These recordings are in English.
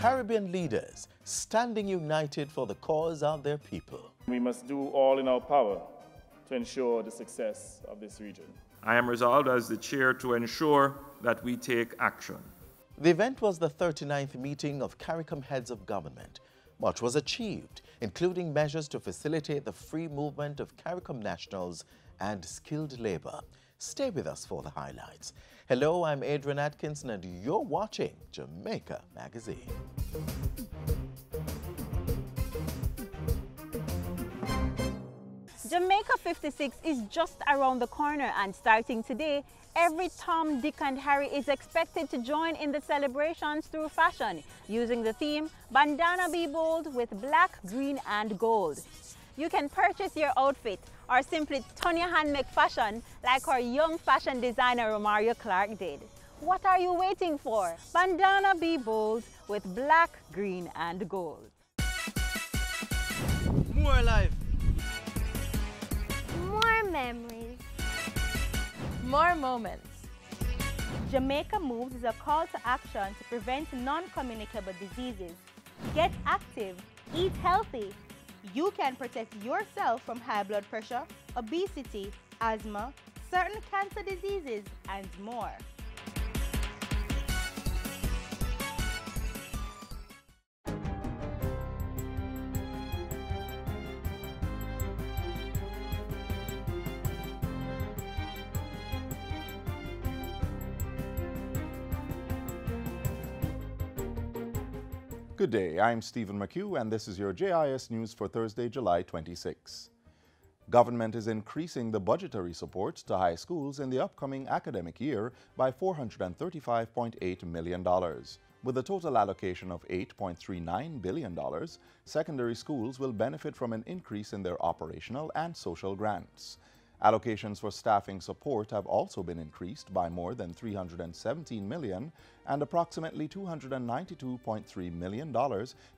Caribbean leaders standing united for the cause of their people. We must do all in our power to ensure the success of this region. I am resolved as the chair to ensure that we take action. The event was the 39th meeting of CARICOM heads of government. Much was achieved, including measures to facilitate the free movement of CARICOM nationals and skilled labor. Stay with us for the highlights. Hello, I'm Adrian Atkinson and you're watching Jamaica Magazine. Jamaica 56 is just around the corner, and starting today, every Tom, Dick and Harry is expected to join in the celebrations through fashion, using the theme Bandana Be Bold with black, green and gold. You can purchase your outfit or simply turn your hand make fashion like our young fashion designer Romario Clark did. What are you waiting for? Bandana Be Bold with black, green and gold. More life. More memories. More moments. Jamaica Moves is a call to action to prevent non-communicable diseases. Get active, eat healthy. You can protect yourself from high blood pressure, obesity, asthma, certain cancer diseases, and more. Good day, I'm Stephen McHugh and this is your JIS News for Thursday, July 26. Government is increasing the budgetary support to high schools in the upcoming academic year by $435.8 million. With a total allocation of $8.39 billion, secondary schools will benefit from an increase in their operational and social grants. Allocations for staffing support have also been increased by more than $317 million, and approximately $292.3 million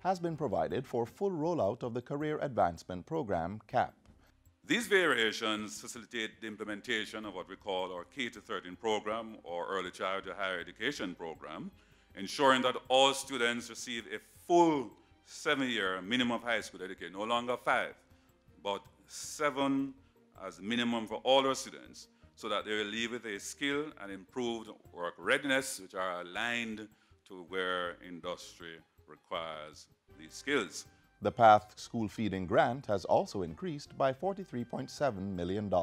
has been provided for full rollout of the Career Advancement Program, CAP. These variations facilitate the implementation of what we call our K-13 program, or Early Childhood Higher Education program, ensuring that all students receive a full 7-year minimum high school education, no longer 5, but 7 as minimum for all our students, so that they will leave with a skill and improved work readiness, which are aligned to where industry requires these skills. The PATH school feeding grant has also increased by $43.7 million.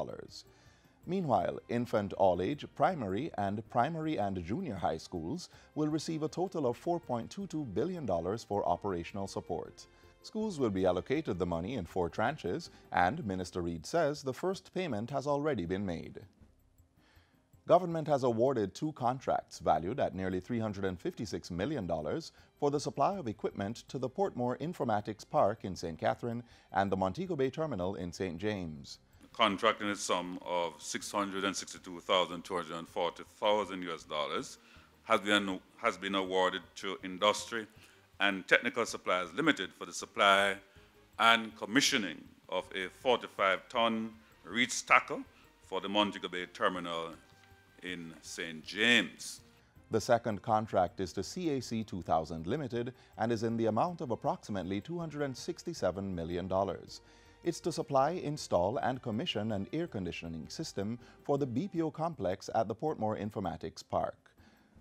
Meanwhile, infant all-age primary and junior high schools will receive a total of $4.22 billion for operational support. Schools will be allocated the money in 4 tranches, and Minister Reid says the first payment has already been made. Government has awarded 2 contracts valued at nearly $356 million for the supply of equipment to the Portmore Informatics Park in St. Catherine and the Montego Bay Terminal in St. James. The contract in a sum of $662,240,000 has been awarded to Industry and Technical Supplies Limited for the supply and commissioning of a 45-ton reach stacker for the Montego Bay Terminal in St. James. The second contract is to CAC 2000 Limited and is in the amount of approximately $267 million. It's to supply, install, and commission an air conditioning system for the BPO complex at the Portmore Informatics Park.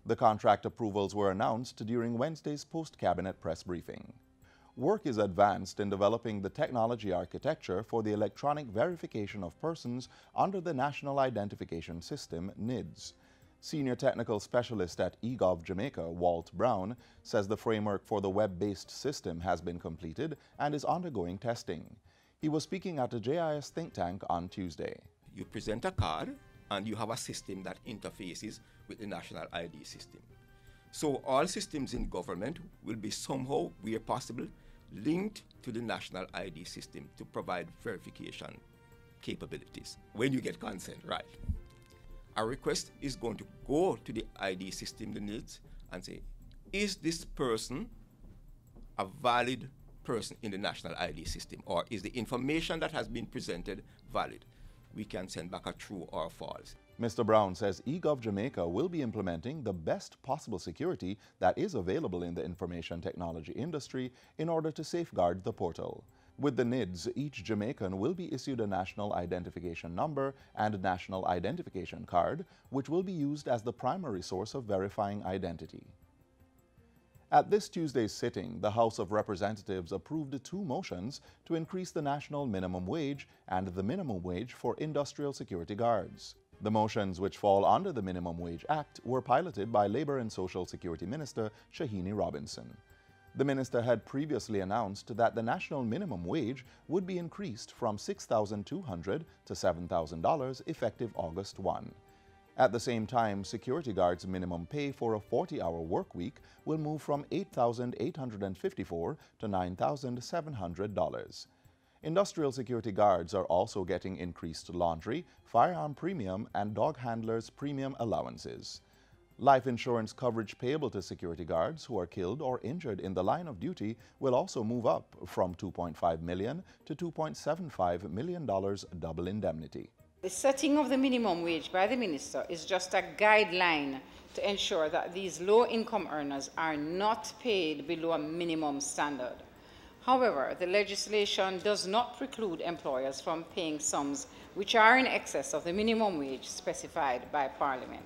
The contract approvals were announced during Wednesday's post-cabinet press briefing. Work is advanced in developing the technology architecture for the electronic verification of persons under the National Identification System, NIDS. Senior Technical Specialist at eGov Jamaica, Walt Brown, says the framework for the web-based system has been completed and is undergoing testing. He was speaking at a JIS think tank on Tuesday. You present a card and you have a system that interfaces with the national ID system. So all systems in government will be somehow, where possible, linked to the national ID system to provide verification capabilities. When you get consent, right? A request is going to go to the ID system, the NIDS, and say, is this person a valid person in the national ID system, or is the information that has been presented valid? We can send back a true or false. Mr. Brown says eGov Jamaica will be implementing the best possible security that is available in the information technology industry in order to safeguard the portal. With the NIDS, each Jamaican will be issued a national identification number and national identification card, which will be used as the primary source of verifying identity. At this Tuesday's sitting, the House of Representatives approved 2 motions to increase the national minimum wage and the minimum wage for industrial security guards. The motions, which fall under the Minimum Wage Act, were piloted by Labour and Social Security Minister Shahini Robinson. The minister had previously announced that the national minimum wage would be increased from $6,200 to $7,000 effective August 1. At the same time, security guards' minimum pay for a 40-hour work week will move from $8,854 to $9,700. Industrial security guards are also getting increased laundry, firearm premium, and dog handlers' premium allowances. Life insurance coverage payable to security guards who are killed or injured in the line of duty will also move up from $2.5 million to $2.75 million double indemnity. The setting of the minimum wage by the minister is just a guideline to ensure that these low-income earners are not paid below a minimum standard. However, the legislation does not preclude employers from paying sums which are in excess of the minimum wage specified by Parliament.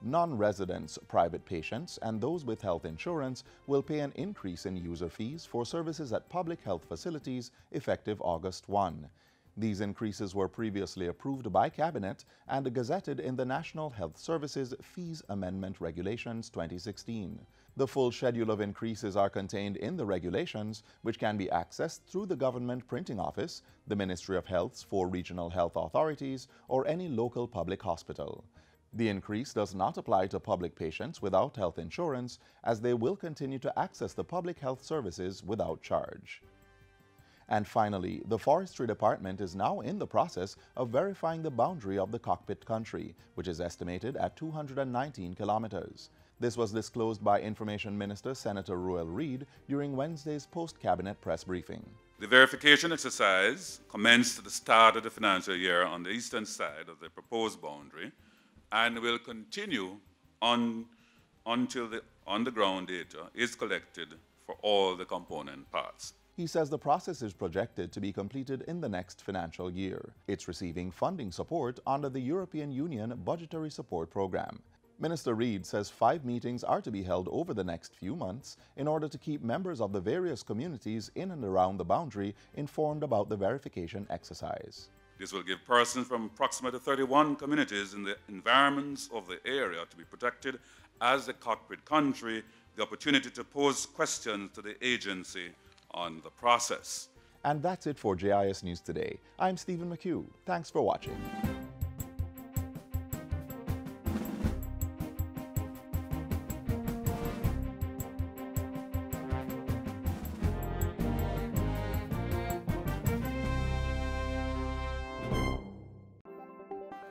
Non-residents, private patients, and those with health insurance will pay an increase in user fees for services at public health facilities effective August 1. These increases were previously approved by Cabinet and gazetted in the National Health Services Fees Amendment Regulations 2016. The full schedule of increases are contained in the regulations, which can be accessed through the Government Printing Office, the Ministry of Health's 4 regional health authorities, or any local public hospital. The increase does not apply to public patients without health insurance, as they will continue to access the public health services without charge. And finally, the Forestry Department is now in the process of verifying the boundary of the cockpit country, which is estimated at 219 kilometers. This was disclosed by Information Minister Senator Ruel Reid during Wednesday's post-cabinet press briefing. The verification exercise commenced at the start of the financial year on the eastern side of the proposed boundary and will continue until the on-the-ground data is collected for all the component parts. He says the process is projected to be completed in the next financial year. It's receiving funding support under the European Union Budgetary Support Program. Minister Reid says 5 meetings are to be held over the next few months in order to keep members of the various communities in and around the boundary informed about the verification exercise. This will give persons from approximately 31 communities in the environments of the area to be protected as the cockpit country the opportunity to pose questions to the agency on the process. And that's it for JIS News Today. I'm Stephen McHugh. Thanks for watching.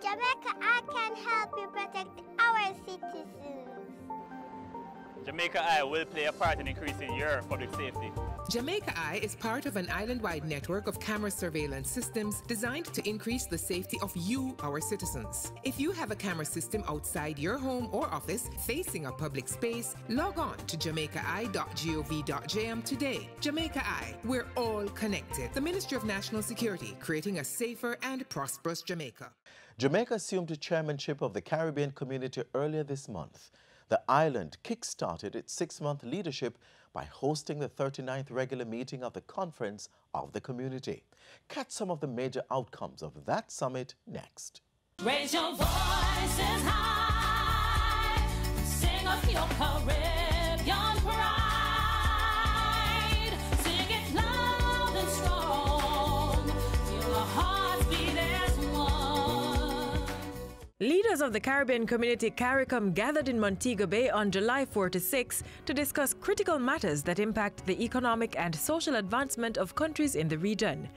Jamaica, I can help you protect our citizens. Jamaica Eye will play a part in increasing your public safety. Jamaica Eye is part of an island-wide network of camera surveillance systems designed to increase the safety of you, our citizens. If you have a camera system outside your home or office facing a public space, log on to jamaicaeye.gov.jm today. Jamaica Eye, we're all connected. The Ministry of National Security, creating a safer and prosperous Jamaica. Jamaica assumed the chairmanship of the Caribbean community earlier this month. The island kick-started its 6-month leadership by hosting the 39th regular meeting of the Conference of the Community. Catch some of the major outcomes of that summit next. Raise your voices high, sing of your Caribbean pride, sing it loud and strong, feel the hearts beat as one. Leaders of the Caribbean community CARICOM gathered in Montego Bay on July 4 to 6 to discuss critical matters that impact the economic and social advancement of countries in the region.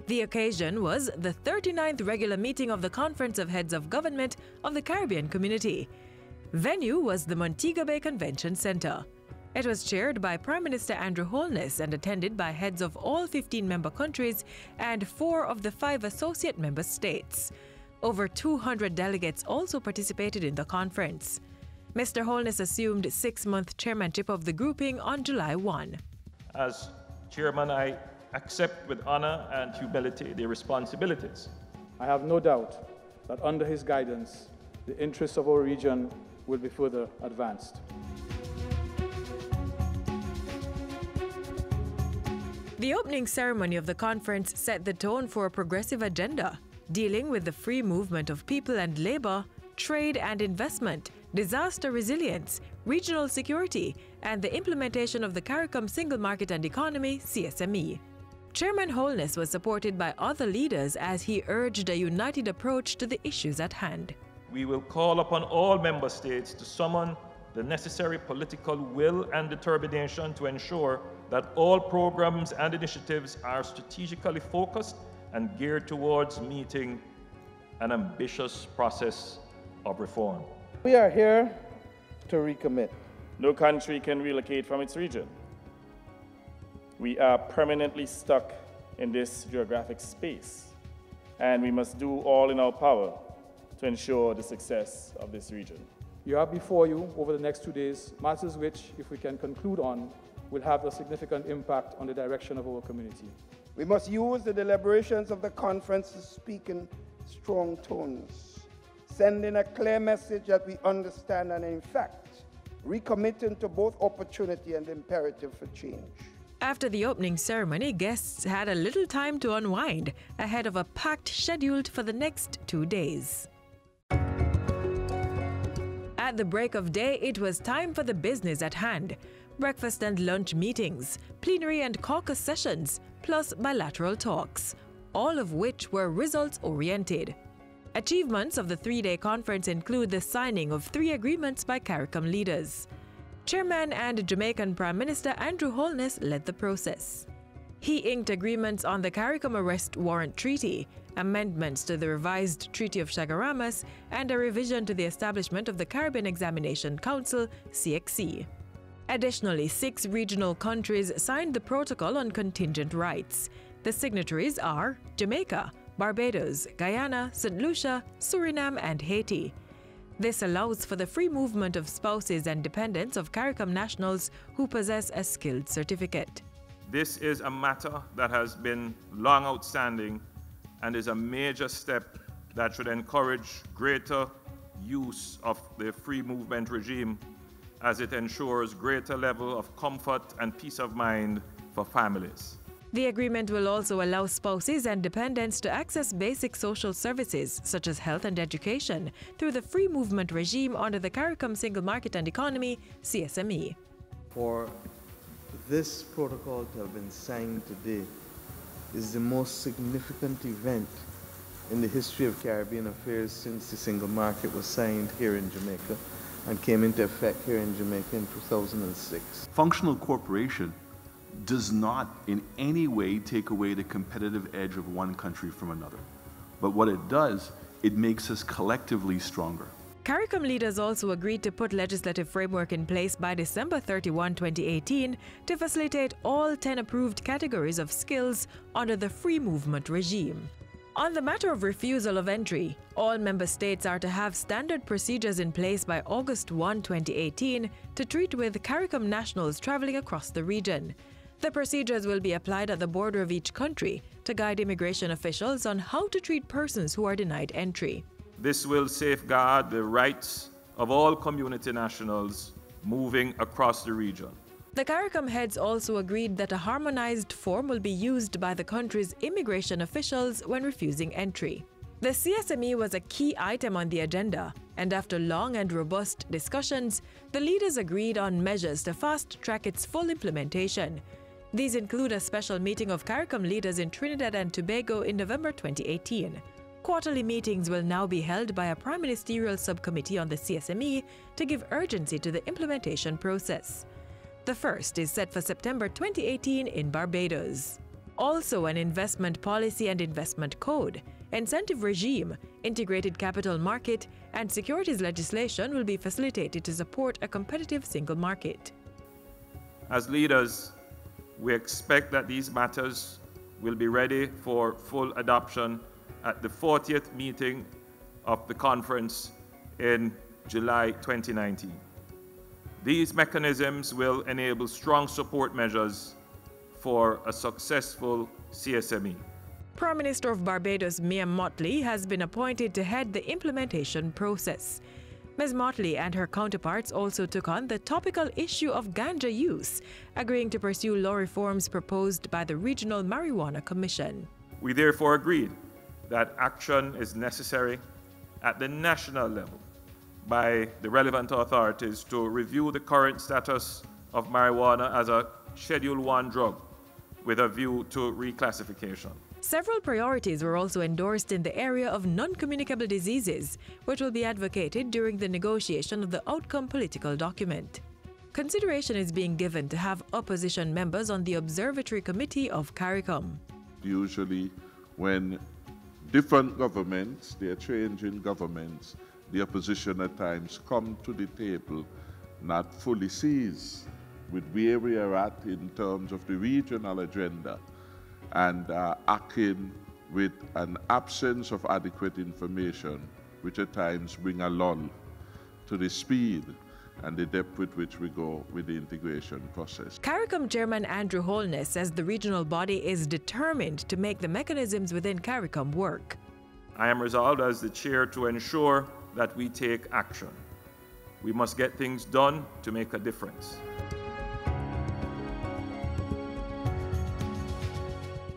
The occasion was the 39th regular meeting of the Conference of Heads of Government of the Caribbean Community. Venue was the Montego Bay Convention Center. It was chaired by Prime Minister Andrew Holness and attended by heads of all 15 member countries and 4 of the 5 associate member states. Over 200 delegates also participated in the conference. Mr. Holness assumed 6-month chairmanship of the grouping on July 1. As chairman, I accept with honor and humility the responsibilities. I have no doubt that under his guidance, the interests of our region will be further advanced. The opening ceremony of the conference set the tone for a progressive agenda, dealing with the free movement of people and labor, trade and investment, disaster resilience, regional security, and the implementation of the CARICOM Single Market and Economy (CSME). Chairman Holness was supported by other leaders as he urged a united approach to the issues at hand. We will call upon all member states to summon the necessary political will and determination to ensure that all programs and initiatives are strategically focused and geared towards meeting an ambitious process of reform. We are here to recommit. No country can relocate from its region. We are permanently stuck in this geographic space, and we must do all in our power to ensure the success of this region. You have before you, over the next 2 days, matters which, if we can conclude on, will have a significant impact on the direction of our community. We must use the deliberations of the conference to speak in strong tones, sending a clear message that we understand and, in fact, recommitting to both opportunity and imperative for change. After the opening ceremony, guests had a little time to unwind ahead of a packed schedule for the next 2 days. At the break of day, it was time for the business at hand. Breakfast and lunch meetings, plenary and caucus sessions, plus bilateral talks, all of which were results-oriented. Achievements of the 3-day conference include the signing of 3 agreements by CARICOM leaders. Chairman and Jamaican Prime Minister Andrew Holness led the process. He inked agreements on the CARICOM Arrest Warrant Treaty, amendments to the revised Treaty of Chagaramas, and a revision to the establishment of the Caribbean Examination Council, CXC. Additionally, 6 regional countries signed the Protocol on Contingent Rights. The signatories are Jamaica, Barbados, Guyana, St. Lucia, Suriname, and Haiti. This allows for the free movement of spouses and dependents of CARICOM nationals who possess a skilled certificate. This is a matter that has been long outstanding and is a major step that should encourage greater use of the free movement regime as it ensures greater level of comfort and peace of mind for families. The agreement will also allow spouses and dependents to access basic social services such as health and education through the free movement regime under the CARICOM Single Market and Economy (CSME). For this protocol to have been signed today is the most significant event in the history of Caribbean affairs since the single market was signed here in Jamaica and came into effect here in Jamaica in 2006. Functional cooperation does not in any way take away the competitive edge of one country from another. But what it does, it makes us collectively stronger. CARICOM leaders also agreed to put legislative framework in place by December 31, 2018 to facilitate all 10 approved categories of skills under the free movement regime. On the matter of refusal of entry, all member states are to have standard procedures in place by August 1, 2018 to treat with CARICOM nationals traveling across the region. The procedures will be applied at the border of each country to guide immigration officials on how to treat persons who are denied entry. This will safeguard the rights of all community nationals moving across the region. The CARICOM heads also agreed that a harmonized form will be used by the country's immigration officials when refusing entry. The CSME was a key item on the agenda, and after long and robust discussions, the leaders agreed on measures to fast-track its full implementation. These include a special meeting of CARICOM leaders in Trinidad and Tobago in November 2018. Quarterly meetings will now be held by a Prime Ministerial Subcommittee on the CSME to give urgency to the implementation process. The first is set for September 2018 in Barbados. Also, an investment policy and investment code, incentive regime, integrated capital market, and securities legislation will be facilitated to support a competitive single market. As leaders, we expect that these matters will be ready for full adoption at the 40th meeting of the conference in July 2019. These mechanisms will enable strong support measures for a successful CSME. Prime Minister of Barbados, Mia Mottley, has been appointed to head the implementation process. Ms. Mottley and her counterparts also took on the topical issue of ganja use, agreeing to pursue law reforms proposed by the Regional Marijuana Commission. We therefore agreed that action is necessary at the national level by the relevant authorities to review the current status of marijuana as a Schedule I drug with a view to reclassification. Several priorities were also endorsed in the area of non-communicable diseases, which will be advocated during the negotiation of the outcome political document. Consideration is being given to have opposition members on the Observatory Committee of CARICOM. Usually when different governments, they are changing governments, the opposition at times come to the table not fully seized with where we are at in terms of the regional agenda, and acting with an absence of adequate information, which at times bring a lull to the speed and the depth with which we go with the integration process. CARICOM Chairman Andrew Holness says the regional body is determined to make the mechanisms within CARICOM work. I am resolved as the chair to ensure that we take action. We must get things done to make a difference.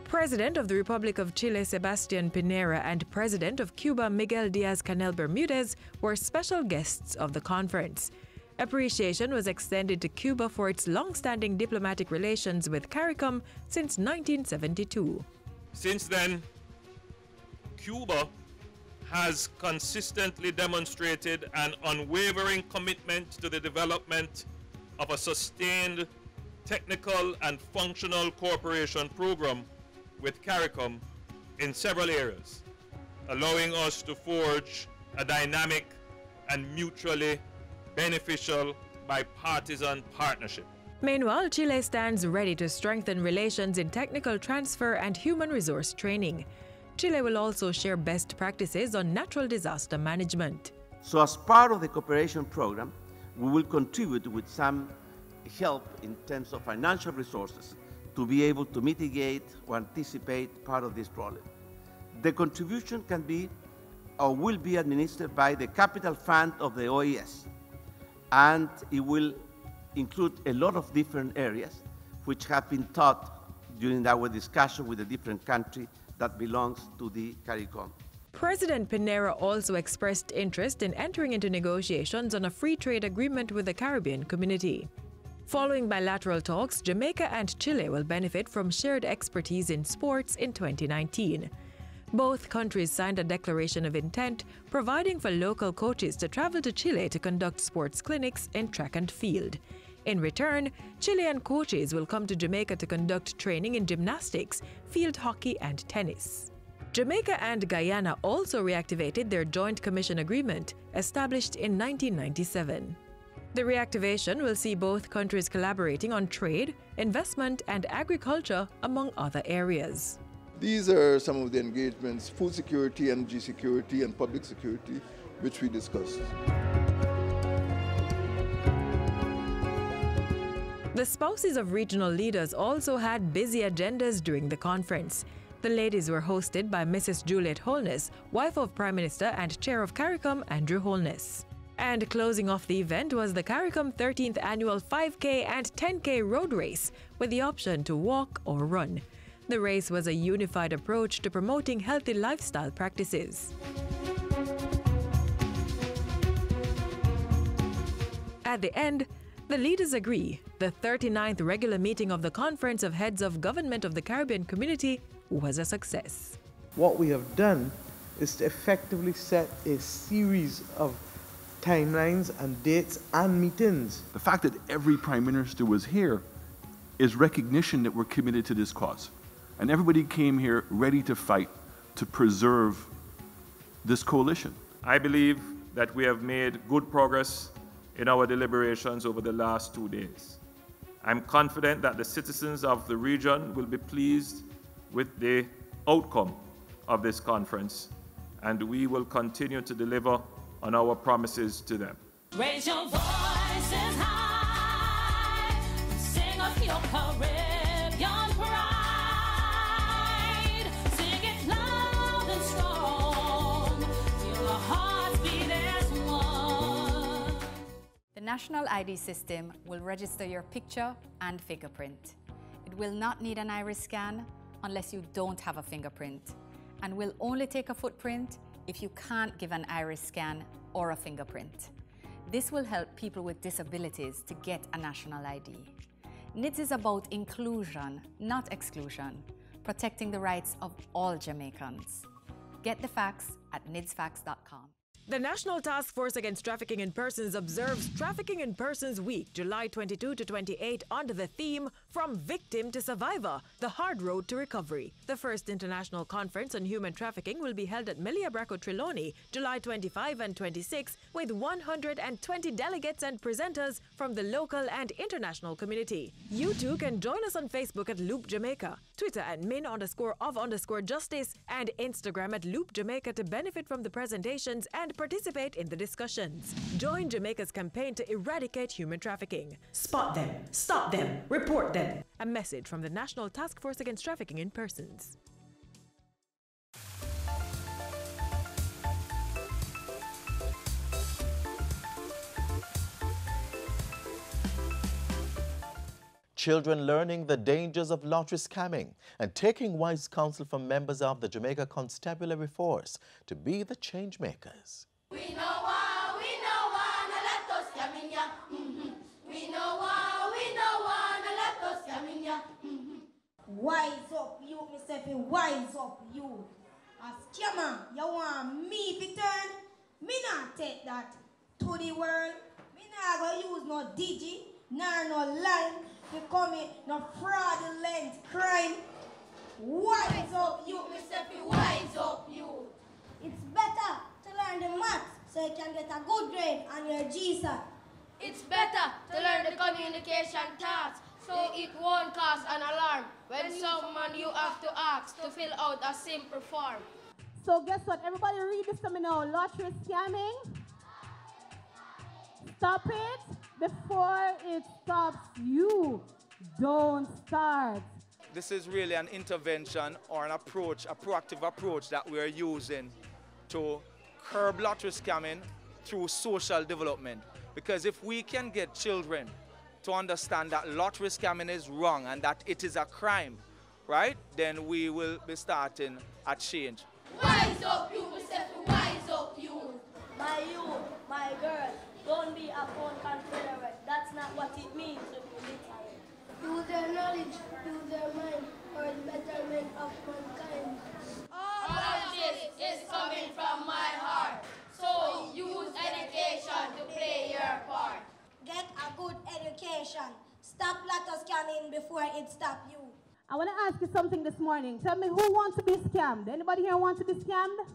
President of the Republic of Chile, Sebastián Piñera, and President of Cuba, Miguel Díaz-Canel Bermúdez, were special guests of the conference. Appreciation was extended to Cuba for its long-standing diplomatic relations with CARICOM since 1972. Since then, Cuba has consistently demonstrated an unwavering commitment to the development of a sustained technical and functional cooperation program with CARICOM in several areas, allowing us to forge a dynamic and mutually beneficial bipartisan partnership. Meanwhile, Chile stands ready to strengthen relations in technical transfer and human resource training. Chile will also share best practices on natural disaster management. So as part of the cooperation program, we will contribute with some help in terms of financial resources to be able to mitigate or anticipate part of this problem. The contribution can be or will be administered by the Capital Fund of the OES, and it will include a lot of different areas which have been taught during our discussion with the different countries that belongs to the CARICOM. President Piñera also expressed interest in entering into negotiations on a free trade agreement with the Caribbean community. Following bilateral talks, Jamaica and Chile will benefit from shared expertise in sports in 2019. Both countries signed a declaration of intent, providing for local coaches to travel to Chile to conduct sports clinics in track and field. In return, Chilean coaches will come to Jamaica to conduct training in gymnastics, field hockey, and tennis. Jamaica and Guyana also reactivated their joint commission agreement, established in 1997. The reactivation will see both countries collaborating on trade, investment, and agriculture, among other areas. These are some of the engagements: food security, energy security, and public security, which we discussed. The spouses of regional leaders also had busy agendas during the conference. The ladies were hosted by Mrs. Juliet Holness, wife of Prime Minister and Chair of CARICOM, Andrew Holness. And closing off the event was the CARICOM 13th Annual 5K and 10K road race, with the option to walk or run. The race was a unified approach to promoting healthy lifestyle practices. At the end, the leaders agree the 39th regular meeting of the Conference of Heads of Government of the Caribbean Community was a success. What we have done is to effectively set a series of timelines and dates and meetings. The fact that every Prime Minister was here is recognition that we're committed to this cause. And everybody came here ready to fight to preserve this coalition. I believe that we have made good progress in our deliberations over the last 2 days. I'm confident that the citizens of the region will be pleased with the outcome of this conference, and we will continue to deliver on our promises to them. Raise your voices high, sing of your Caribbean pride, sing it loud and strong, feel our hearts beat as one. The National ID system will register your picture and fingerprint. It will not need an iris scan unless you don't have a fingerprint, and will only take a footprint if you can't give an iris scan or a fingerprint. This will help people with disabilities to get a national ID. NIDS is about inclusion, not exclusion, protecting the rights of all Jamaicans. Get the facts at nidsfacts.com. The National Task Force Against Trafficking in Persons observes Trafficking in Persons Week, July 22 to 28, under the theme From Victim to Survivor, The Hard Road to Recovery. The first international conference on human trafficking will be held at Melia Bracco Trelawney, July 25 and 26, with 120 delegates and presenters from the local and international community. You too can join us on Facebook at Loop Jamaica, Twitter at min_of_justice, and Instagram at Loop Jamaica to benefit from the presentations and participate in the discussions. Join Jamaica's campaign to eradicate human trafficking. Spot them, stop them, report them. A message from the National Task Force Against Trafficking in Persons. Children learning the dangers of lottery scamming and taking wise counsel from members of the Jamaica Constabulary Force to be the change makers. We know why, no let us come in ya. We know why, no let us come in ya. Wise up, you, myself, wise up, you. A scammer, you want me to turn? Me not take that to the world. Me not go use no digi, nor no line to commit no fraudulent crime. Wise up, you, myself, wise up, you. It's better to learn the maths so you can get a good grade on your GSAT. It's better to learn the communication tasks so it won't cause an alarm when someone you have to ask to fill out a simple form. So guess what? Everybody read this to me now. Lottery scamming. Stop it before it stops you. Don't start. This is really an intervention or an approach, a proactive approach that we are using to curb lottery scamming through social development. Because if we can get children to understand that lottery scamming is wrong and that it is a crime, right, then we will be starting a change. Wise up, you, Mr. Wise up, you. My youth, my girl, don't be a phone confederate. That's not what it means to be literate. Use their knowledge, use their mind for the betterment of mankind. All of this is coming from my heart. So use education to play your part. Get a good education. Stop lotto scamming before it stops you. I want to ask you something this morning. Tell me, who wants to be scammed? Anybody here want to be scammed? No.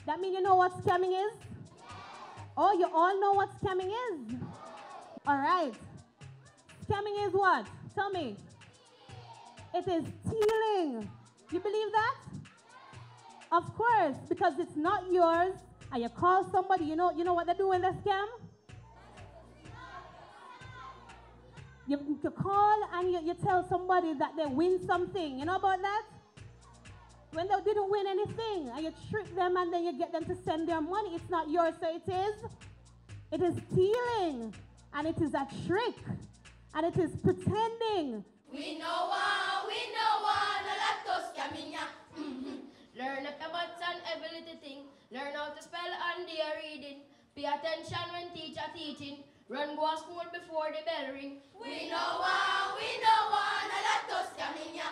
That means you know what scamming is? Oh, you all know what scamming is? All right. Scamming is what? Tell me. It is stealing. You believe that? Of course, because it's not yours, and you call somebody, you know what they do when they scam? You call and you tell somebody that they win something. You know about that? When they didn't win anything, and you trick them and then you get them to send their money, it's not yours, so it is. It is stealing, and it is a trick, and it is pretending. We know one, no let us come in ya. Learn up the maths and ability thing. Learn how to spell and their reading. Pay attention when teacher teaching. Run go to school before the bell ring. We know one, no let us come in ya.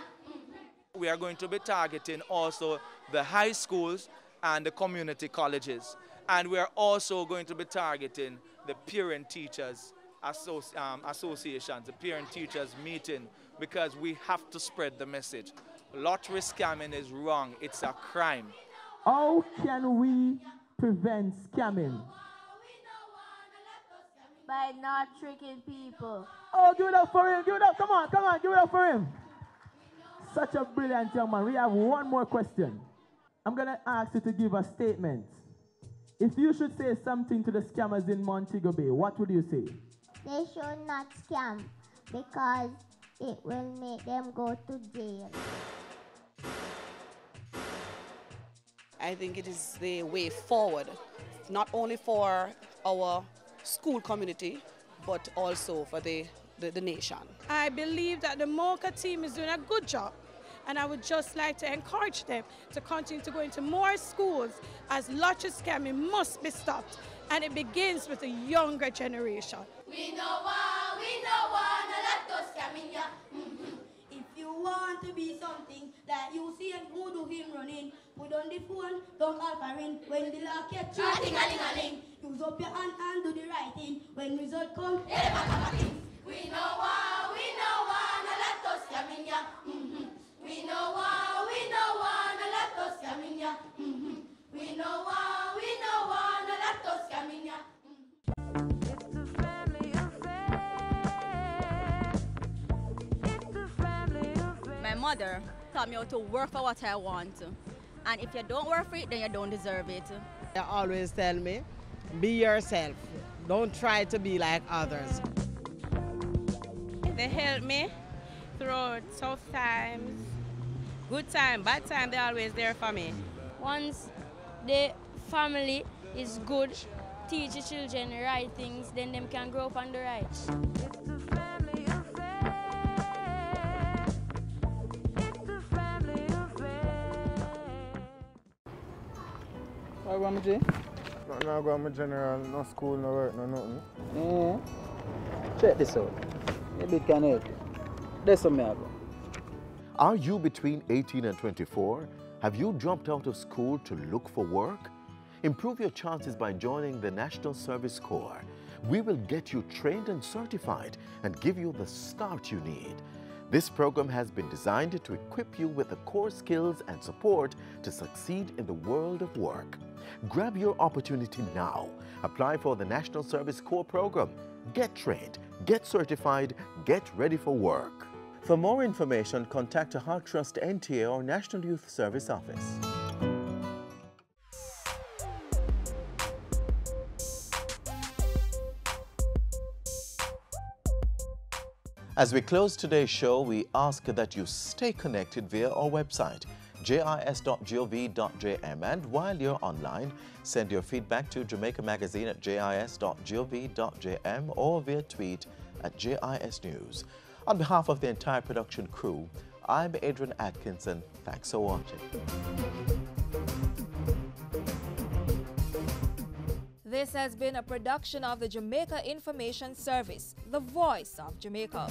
We are going to be targeting also the high schools and the community colleges. And we are also going to be targeting the parent-teachers associations, the parent-teachers meeting, because we have to spread the message. Lottery scamming is wrong. It's a crime. How can we prevent scamming? By not tricking people. Oh, give it up for him. Give it up. Come on, give it up for him. Such a brilliant young man. We have one more question. I'm going to ask you to give a statement. If you should say something to the scammers in Montego Bay, what would you say? They should not scam because it will make them go to jail. I think it is the way forward, not only for our school community, but also for the nation. I believe that the MOCA team is doing a good job, and I would just like to encourage them to continue to go into more schools, as lottery scamming must be stopped, and it begins with the younger generation. We know one, a lot of scamming, yeah. If you want to be something that you see and who do him running, put on the phone, don't call for in. When the law catch you, ting-a-ling-a-ling. Use up your hand and do the right thing. When result come, We know one, a lot of scamming, yeah. We know one, a lot of scamming, yeah. We know one, a lot of scamming, yeah. My mother taught me how to work for what I want. And if you don't work for it, then you don't deserve it. They always tell me, be yourself. Don't try to be like others. They help me through tough times, good time, bad time, they're always there for me. Once the family is good, teach the children the right things, then them can grow up on the right. What about me, Jay? No go to general, no school, no work, no nothing. Yeah. Check this out. Maybe it can help you. That's what I go. Are you between 18 and 24? Have you dropped out of school to look for work? Improve your chances by joining the National Service Corps. We will get you trained and certified and give you the start you need. This program has been designed to equip you with the core skills and support to succeed in the world of work. Grab your opportunity now. Apply for the National Service Corps program. Get trained, get certified, get ready for work. For more information, contact a Heart Trust NTA or National Youth Service office. As we close today's show, we ask that you stay connected via our website, jis.gov.jm, and while you're online, send your feedback to Jamaica Magazine at jis.gov.jm or via tweet at JIS News. On behalf of the entire production crew, I'm Adrian Atkinson. Thanks for watching. This has been a production of the Jamaica Information Service, the voice of Jamaica.